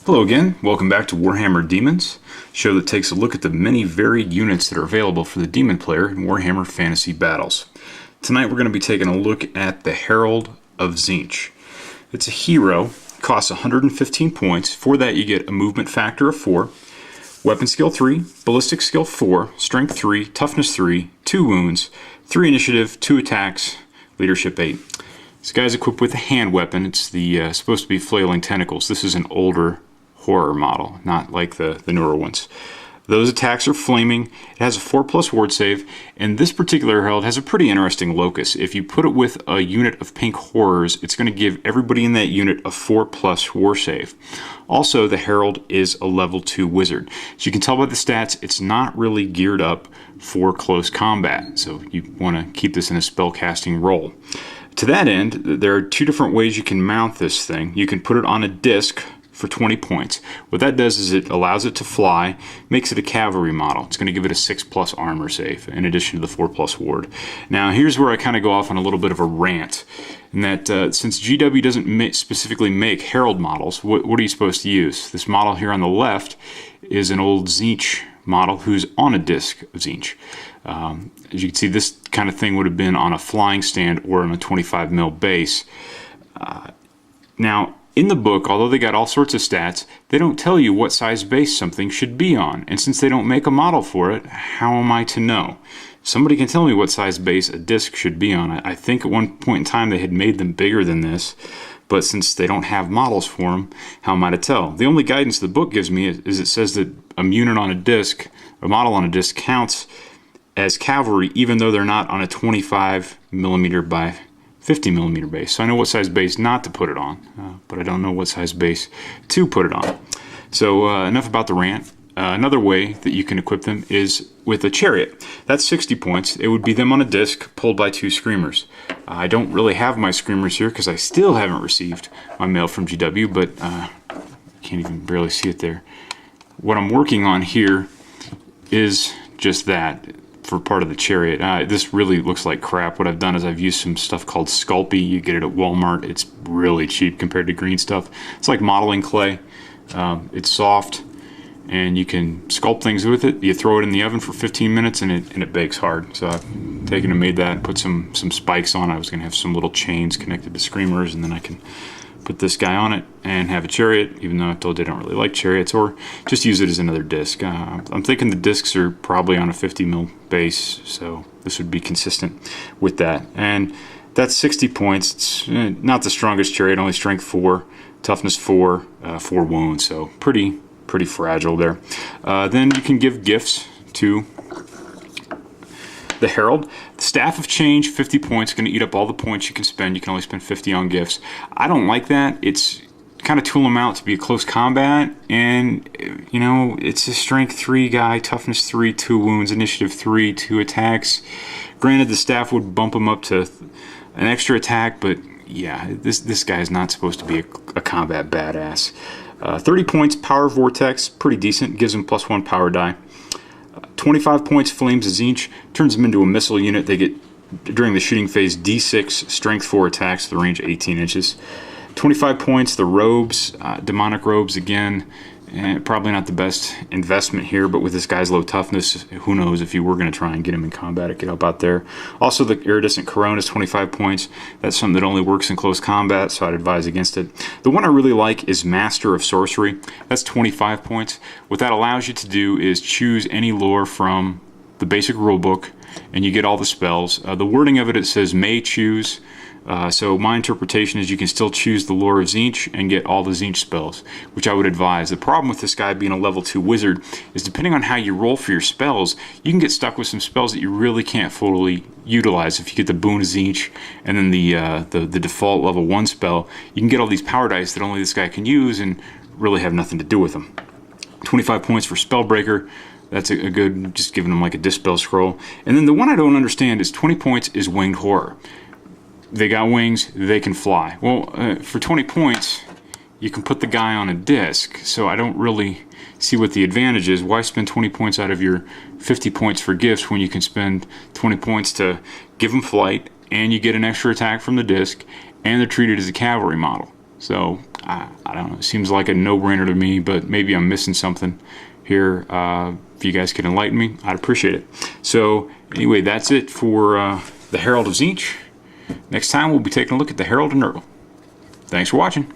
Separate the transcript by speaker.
Speaker 1: Hello again, welcome back to Warhammer Daemons, a show that takes a look at the many varied units that are available for the Demon player in Warhammer Fantasy Battles. Tonight we're going to be taking a look at the Herald of Tzeentch. It's a hero, costs 115 points. For that you get a movement factor of 4, weapon skill 3, ballistic skill 4, strength 3, toughness 3, 2 wounds, 3 initiative, 2 attacks, leadership 8. This guy's equipped with a hand weapon. It's the supposed to be flailing tentacles. This is an older horror model, not like the newer ones. Those attacks are flaming. It has a 4+ ward save, and this particular herald has a pretty interesting locus. If you put it with a unit of pink horrors, it's going to give everybody in that unit a 4+ war save. Also, the herald is a level 2 wizard. As you can tell by the stats, it's not really geared up for close combat, so you want to keep this in a spellcasting role. To that end, there are 2 different ways you can mount this thing. You can put it on a disc for 20 points. What that does is it allows it to fly, makes it a cavalry model. It's going to give it a 6+ armor save in addition to the 4+ ward. Now here's where I kind of go off on a little bit of a rant, in that since GW doesn't specifically make herald models, what are you supposed to use? This model here on the left is an old Tzeentch model who's on a disc of Tzeentch. As you can see, this kind of thing would have been on a flying stand or on a 25mm base. Now in the book, although they got all sorts of stats, they don't tell you what size base something should be on. And since they don't make a model for it, how am I to know? Somebody can tell me what size base a disc should be on. I think at one point in time they had made them bigger than this, but since they don't have models for them, how am I to tell? The only guidance the book gives me is it says that a unit on a disc, a model on a disc, counts as cavalry even though they're not on a 25mm by 50mm base. So I know what size base not to put it on, but I don't know what size base to put it on. So enough about the rant. Another way that you can equip them is with a chariot. That's 60 points. It would be them on a disc pulled by 2 screamers. I don't really have my screamers here because I still haven't received my mail from GW, but can't even barely see it there. What I'm working on here is just that. For part of the chariot. This really looks like crap. What I've done is I've used some stuff called Sculpey. You get it at Walmart. It's really cheap compared to green stuff. It's like modeling clay. It's soft and you can sculpt things with it. You throw it in the oven for 15 minutes and it bakes hard. So I've taken and made that and put some spikes on it. I was going to have some little chains connected to screamers, and then I can put this guy on it and have a chariot, even though I told you I don't really like chariots, or just use it as another disc. I'm thinking the discs are probably on a 50mm base, so this would be consistent with that. And that's 60 points. It's not the strongest chariot, only strength 4, toughness 4, 4 wounds, so pretty fragile there. Then you can give gifts to the Herald. The Staff of Change, 50 points, going to eat up all the points you can spend. You can only spend 50 on gifts. I don't like that. It's kind of tool them out to be a close combat, and you know, it's a strength 3 guy, toughness 3, 2 wounds, initiative 3, 2 attacks. Granted, the staff would bump him up to an extra attack, but yeah, this guy is not supposed to be a combat badass. 30 points, Power Vortex, pretty decent, gives him +1 power die. 25 points, Flames of Tzeentch, turns them into a missile unit. They get, during the shooting phase, D6, strength 4 attacks, the range 18 inches. 25 points, the robes, demonic robes again, probably not the best investment here, but with this guy's low toughness, who knows if you were going to try and get him in combat, it could help out there. Also, the iridescent corona is 25 points. That's something that only works in close combat, so I'd advise against it. The one I really like is Master of Sorcery. That's 25 points. What that allows you to do is choose any lore from the basic rulebook, and you get all the spells. The wording of it says may choose. So my interpretation is you can still choose the lore of Tzeentch and get all the Tzeentch spells, which I would advise. The problem with this guy being a level 2 wizard is depending on how you roll for your spells, you can get stuck with some spells that you really can't fully utilize. If you get the Boon of Tzeentch and then the default level 1 spell, you can get all these power dice that only this guy can use and really have nothing to do with them. 25 points for Spellbreaker. That's a good, just giving them like a Dispel Scroll. And then the one I don't understand is 20 points is Winged Horror. They got wings, they can fly. Well, for 20 points, you can put the guy on a disc, so I don't really see what the advantage is. Why spend 20 points out of your 50 points for gifts when you can spend 20 points to give them flight, and you get an extra attack from the disc, and they're treated as a cavalry model? So I don't know, it seems like a no-brainer to me, but maybe I'm missing something here. If you guys could enlighten me, I'd appreciate it. So anyway, that's it for the Herald of Tzeentch. Next time we'll be taking a look at the Herald of Nurgle. Thanks for watching.